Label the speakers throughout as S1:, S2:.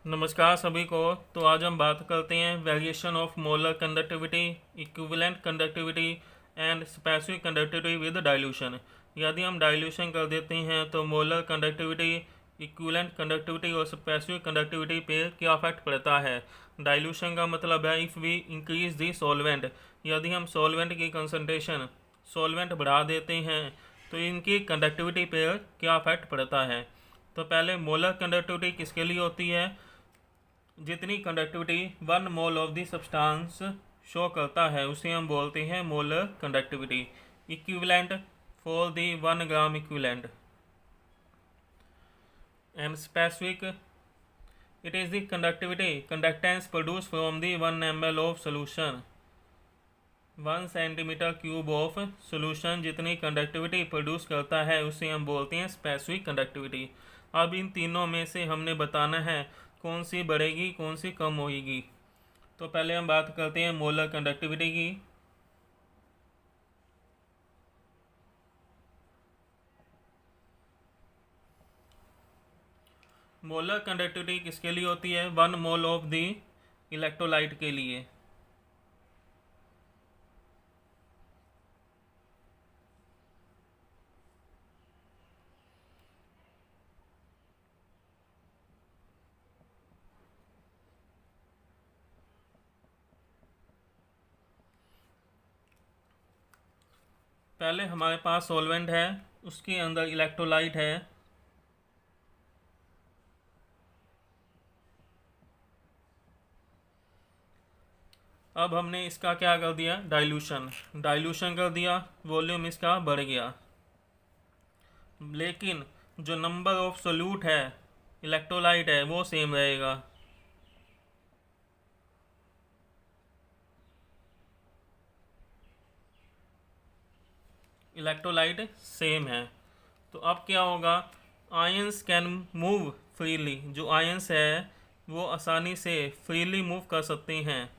S1: नमस्कार सभी को। तो आज हम बात करते हैं variation of molar conductivity, equivalent conductivity and specific conductivity with dilution. यदि हम डाइल्यूशन कर देते हैं तो मोलर कंडक्टिविटी, इक्विवेलेंट कंडक्टिविटी और स्पेसिफिक कंडक्टिविटी पे क्या इफेक्ट पड़ता है। डाइल्यूशन का मतलब है if we increase the solvent, यदि हम सॉल्वेंट की कंसनट्रेशन सॉल्वेंट बढ़ा देते हैं तो इनकी कंडक्टिविटी पे क्या इफेक्ट पड़ता है। तो पहले मोलर कंडक्टिविटी किसके लिए होती है। जितनी conductivity 1 mole of the substance show करता है उसे हम बोलते हैं molar conductivity. Equivalent for the 1 gram equivalent and specific, it is the conductivity conductance produce from the 1 ml of solution. 1 cm³ of solution जितनी कंडक्टिविटी प्रोड्यूस करता है उसे हम बोलते हैं स्पेसिफिक कंडक्टिविटी। अब इन तीनों में से हमने बताना है कौन सी बढ़ेगी कौन सी कम होगी। तो पहले हम बात करते हैं मोलर कंडक्टिविटी की। मोलर कंडक्टिविटी किसके लिए होती है। 1 मोल ऑफ द इलेक्ट्रोलाइट के लिए। पहले हमारे पास सॉल्वेंट है, उसके अंदर इलेक्ट्रोलाइट है। अब हमने इसका क्या कर दिया, डाइल्यूशन डाइल्यूशन कर दिया, वॉल्यूम इसका बढ़ गया। लेकिन जो नंबर ऑफ सोल्यूट है, इलेक्ट्रोलाइट है, वो सेम रहेगा। इलेक्ट्रोलाइट सेम है। तो अब क्या होगा, आयंस कैन मूव फ्रीली। जो आयंस है वो आसानी से फ्रीली मूव कर सकते हैं।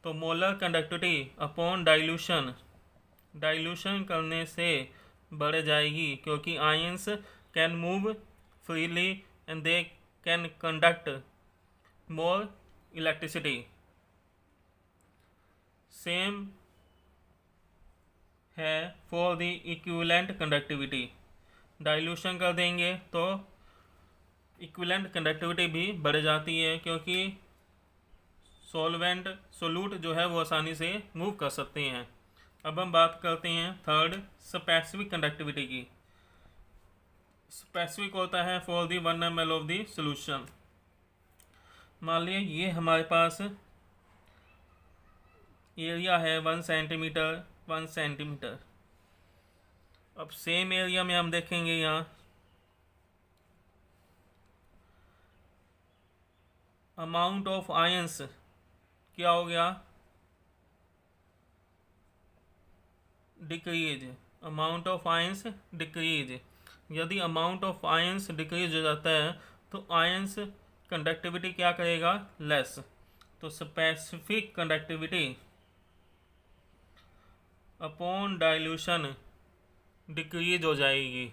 S1: तो molar conductivity upon dilution, dilution करने से बढ़ जाएगी क्योंकि ions can move freely and they can conduct more electricity. Same है for the equivalent conductivity. Dilution कर देंगे तो इक्विवेलेंट कंडक्टिविटी भी बढ़ जाती है क्योंकि सॉल्वेंट सोल्यूट जो है वो आसानी से मूव कर सकते हैं। अब हम बात करते हैं थर्ड, स्पेसिफिक कंडक्टिविटी की। स्पेसिफिक होता है for the 1 ml of the solution. मान लिया ये हमारे पास एरिया है 1 सेंटीमीटर 1 सेंटीमीटर। अब सेम एरिया में हम देखेंगे यहाँ अमाउंट ऑफ आयंस क्या हो गया, decrease. Amount of ions decrease. यदि अमाउंट ऑफ आयंस डिक्रीज हो जाता है तो आयंस कंडक्टिविटी क्या करेगा, लेस। तो specific conductivity upon dilution decrease हो जाएगी।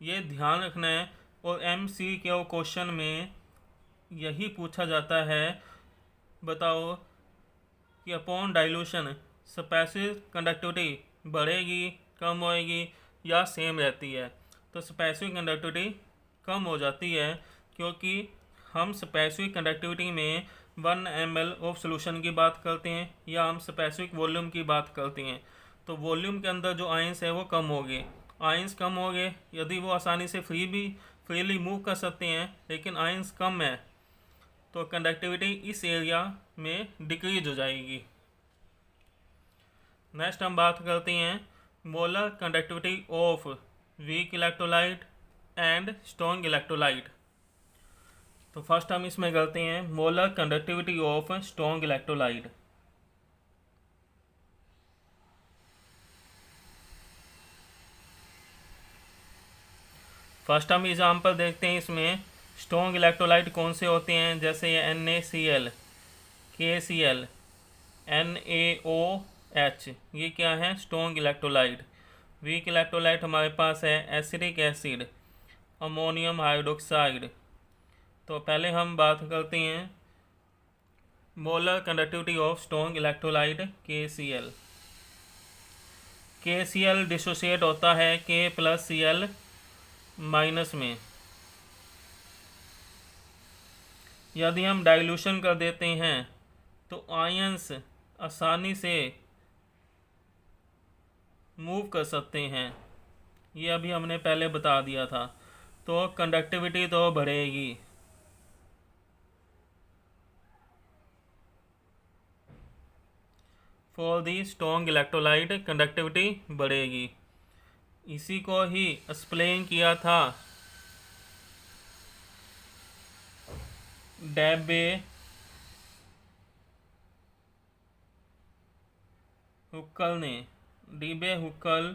S1: ये ध्यान रखना है और MCQ क्वेश्चन में यही पूछा जाता है। बताओ कि अपॉन डाइल्यूशन स्पेसिफिक कंडक्टिविटी बढ़ेगी, कम होएगी या सेम रहती है। तो स्पेसिफिक कंडक्टिविटी कम हो जाती है क्योंकि हम स्पेसिफिक कंडक्टिविटी में 1 ml ऑफ सोल्यूशन की बात करते हैं या हम स्पेसिफिक वॉल्यूम की बात करते हैं। तो वॉल्यूम के अंदर जो आयंस है वो कम हो गए। आयंस कम हो गए, यदि वो आसानी से फ्रीली मूव कर सकते हैं लेकिन आयंस कम है तो कंडक्टिविटी इस एरिया में डिक्रीज हो जाएगी। नेक्स्ट हम बात करते हैं molar conductivity of weak electrolyte and strong electrolyte. तो फर्स्ट हम इसमें करते हैं molar conductivity of strong electrolyte. First हम एग्जाम्पल देखते हैं इसमें स्ट्रॉन्ग इलेक्ट्रोलाइट कौन से होते हैं, जैसे ये NaCl, KCl, NaOH, ये क्या है, स्ट्रॉन्ग इलेक्ट्रोलाइट। वीक इलेक्ट्रोलाइट हमारे पास है एसिटिक एसिड, अमोनियम हाइड्रोक्साइड। तो पहले हम बात करते हैं molar conductivity of strong electrolyte KCl। KCl dissociate होता है K+Cl- में। यदि हम डाइल्यूशन कर देते हैं तो आयंस आसानी से मूव कर सकते हैं, ये अभी हमने पहले बता दिया था। तो कंडक्टिविटी तो बढ़ेगी। For the strong electrolyte conductivity बढ़ेगी। इसी को ही एक्सप्लेन किया था डेबे हुक्कल ने। डीबे हुक्कल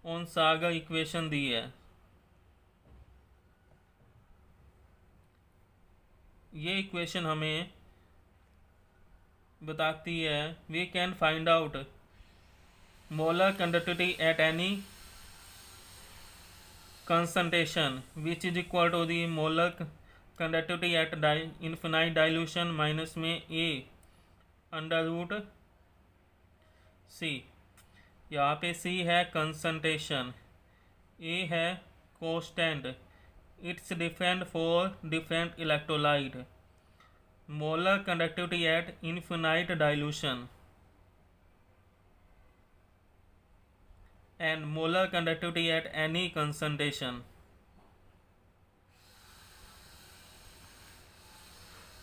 S1: ओनसागर इक्वेशन दी है। ये इक्वेशन हमें बताती है we can find out molar conductivity at any concentration which is equal to the molar conductivity at infinite dilution minus में a अंडर रूट c। यहाँ पे c है कंसंट्रेशन, a है constant, it's different for different electrolyte. Molar conductivity eight infinite dilution and molar conductivity at any concentration।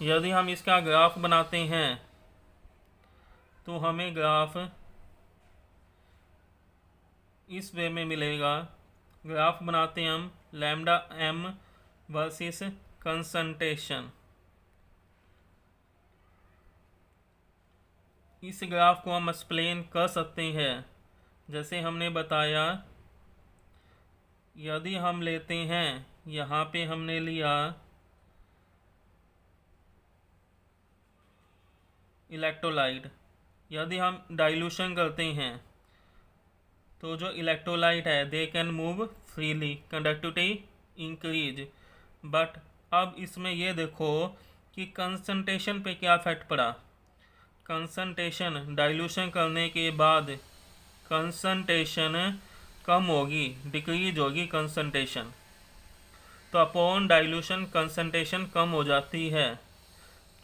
S1: यदि हम इसका graph बनाते हैं तो हमें ग्राफ इस वे में मिलेगा। ग्राफ बनाते हैं हम लैम्डा m वर्सेस कंसंट्रेशन। इस ग्राफ को हम एक्सप्लेन कर सकते हैं जैसे हमने बताया। यदि हम लेते हैं, यहाँ पे हमने लिया इलेक्ट्रोलाइट। यदि हम डाइल्यूशन करते हैं तो जो इलेक्ट्रोलाइट है they can move freely, conductivity increase. But अब इसमें ये देखो कि कंसंट्रेशन पे क्या इफेक्ट पड़ा। कंसंट्रेशन डाइल्यूशन करने के बाद कंसंट्रेशन कम होगी, डिक्रीज होगी कंसंट्रेशन। तो अपॉन डाइल्यूशन कंसंट्रेशन कम हो जाती है,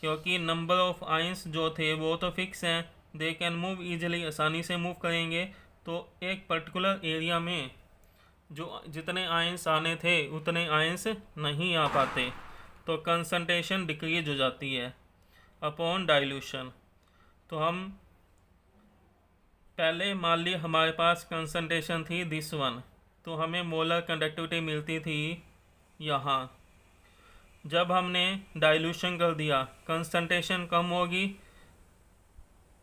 S1: क्योंकि नंबर ऑफ आयंस जो थे वो तो फिक्स हैं, दे कैन मूव ईजिली, आसानी से मूव करेंगे। तो एक पर्टिकुलर एरिया में जो जितने आयंस आने थे उतने आयंस नहीं आ पाते, तो कंसंट्रेशन डिक्रीज हो जाती है अपॉन डाइल्यूशन। तो हम पहले मान ली हमारे पास कंसंट्रेशन थी दिस वन, तो हमें मोलर कंडक्टिविटी मिलती थी यहाँ। जब हमने डाइल्यूशन कर दिया कंसंट्रेशन कम होगी,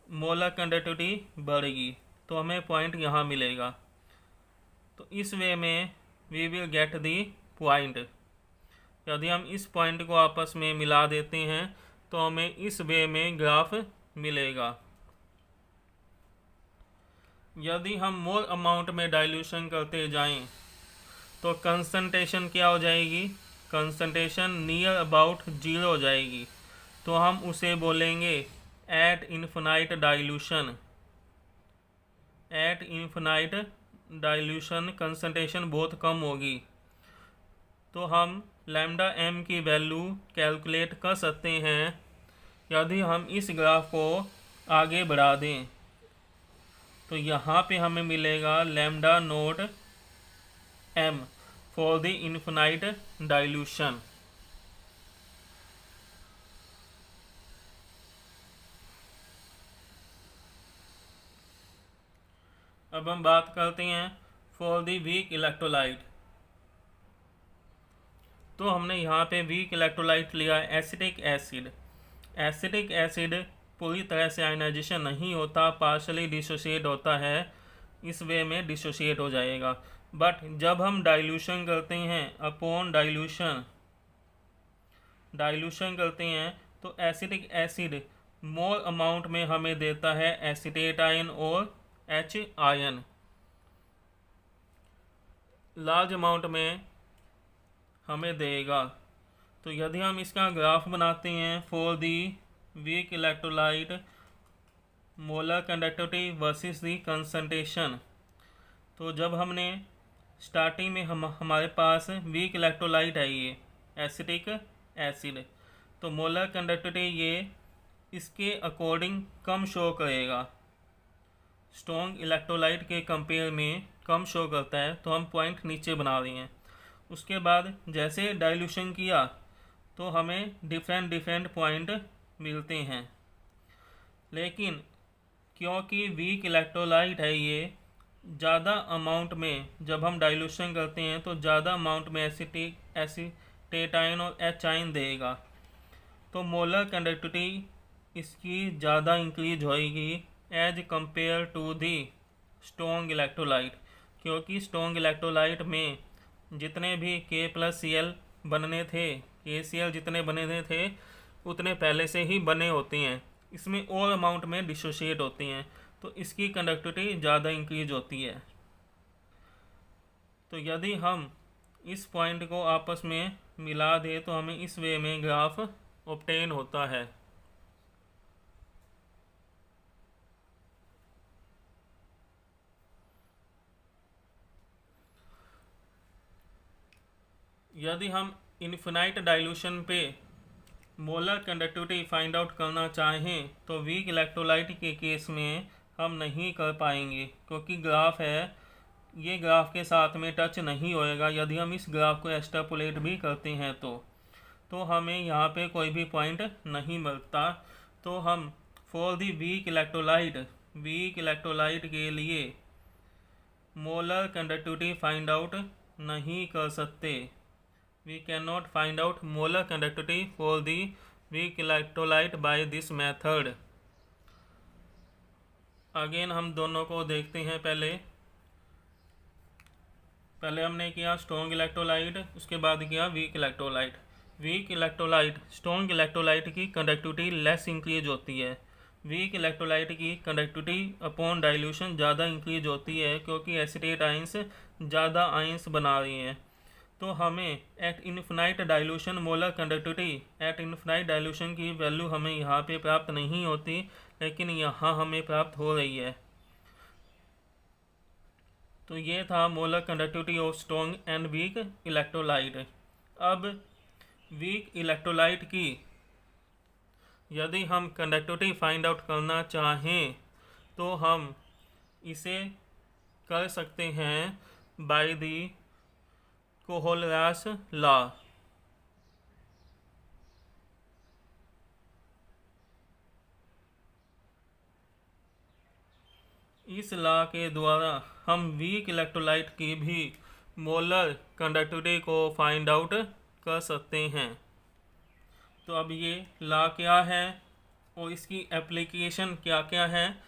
S1: मोलर कंडक्टिविटी बढ़ेगी, तो हमें पॉइंट यहाँ मिलेगा। तो इस वे में we will get the point. यदि हम इस पॉइंट को आपस में मिला देते हैं तो हमें इस वे में ग्राफ मिलेगा। यदि हम मोर अमाउंट में डाइल्यूशन करते जाएं तो कंसंट्रेशन क्या हो जाएगी, कंसंट्रेशन नियर अबाउट जीरो हो जाएगी। तो हम उसे बोलेंगे at infinite dilution. At infinite dilution concentration बहुत कम होगी। तो हम लैम्डा m की वैल्यू कैलकुलेट कर सकते हैं यदि हम इस ग्राफ को आगे बढ़ा दें। तो यहाँ पे हमें मिलेगा lambda note m for the infinite dilution. अब हम बात करते हैं फॉर द वीक इलेक्ट्रोलाइट। तो हमने यहाँ पे वीक इलेक्ट्रोलाइट लिया एसिटिक एसिड। एसिटिक एसिड पूरी तरह से आयनाइजेशन नहीं होता, पार्शली डिसोसिएट होता है, इस वे में डिसोसिएट हो जाएगा। बट जब हम डाइल्यूशन करते हैं अपॉन डाइल्यूशन करते हैं तो एसिटिक एसिड मोर अमाउंट में हमें देता है एसीटेट आयन और H आयन। लार्ज अमाउंट में हमें देगा। तो यदि हम इसका ग्राफ बनाते हैं for the weak electrolyte molar conductivity versus the concentration, तो जब हमने स्टार्टिंग में हमारे पास वीक इलेक्ट्रोलाइट है ये एसिटिक एसिड, तो मोलर कंडक्टिविटी ये इसके अकॉर्डिंग कम शो करेगा, स्ट्रॉन्ग इलेक्ट्रोलाइट के कंपेयर में कम शो करता है। तो हम पॉइंट नीचे बना रहे हैं। उसके बाद जैसे डाइल्यूशन किया तो हमें डिफरेंट पॉइंट मिलते हैं, लेकिन क्योंकि वीक इलेक्ट्रोलाइट है ये, ज़्यादा अमाउंट में जब हम डाइल्यूशन करते हैं तो ज़्यादा अमाउंट में एसीटेट आयन और एच आयन देगा, तो मोलर कंडक्टिविटी इसकी ज़्यादा इंक्रीज होएगी as compare to the strong electrolyte, क्योंकि स्ट्रॉन्ग इलेक्ट्रोलाइट में जितने भी K+Cl बनने थे, KCl जितने बने थे उतने पहले से ही बने होते हैं, इसमें और अमाउंट में डिसोशिएट होती हैं, तो इसकी कंडक्टिविटी ज़्यादा इंक्रीज होती है। तो यदि हम इस पॉइंट को आपस में मिला दें तो हमें इस वे में ग्राफ ऑब्टेन होता है। यदि हम इन्फिनाइट डाइल्यूशन पे मोलर कंडक्टिविटी फाइंड आउट करना चाहें तो वीक इलेक्ट्रोलाइट के केस में हम नहीं कर पाएंगे, क्योंकि ग्राफ है ये ग्राफ के साथ में टच नहीं होएगा। यदि हम इस ग्राफ को एक्सट्रापोलेट भी करते हैं तो हमें यहाँ पे कोई भी पॉइंट नहीं मिलता। तो हम फॉर दी वीक इलेक्ट्रोलाइट के लिए मोलर कंडक्टिविटी फाइंड आउट नहीं कर सकते। We cannot find out molar conductivity for the weak electrolyte by this method. Again हम दोनों को देखते हैं। पहले हमने किया स्ट्रॉन्ग इलेक्ट्रोलाइट, उसके बाद किया weak electrolyte. Weak electrolyte strong electrolyte की कंडक्टिविटी लेस इंक्रीज होती है, वीक इलेक्ट्रोलाइट की कंडक्टिविटी अपॉन डाइल्यूशन ज़्यादा इंक्रीज होती है, क्योंकि एसिटेट आयंस ज़्यादा आयंस बना रही हैं। तो हमें at infinite dilution molar conductivity at infinite dilution की वैल्यू हमें यहाँ पे प्राप्त नहीं होती, लेकिन यहाँ हमें प्राप्त हो रही है। तो ये था molar conductivity of strong and weak electrolyte. अब वीक इलेक्ट्रोलाइट की यदि हम कंडक्टिविटी फाइंड आउट करना चाहें तो हम इसे कर सकते हैं बाय दी कोहोलरास लॉ। इस लॉ के द्वारा हम वीक इलेक्ट्रोलाइट की भी मोलर कंडक्टिविटी को फाइंड आउट कर सकते हैं। तो अब ये लॉ क्या है और इसकी एप्लीकेशन क्या क्या है,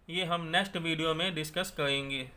S1: ये हम नेक्स्ट वीडियो में डिस्कस करेंगे।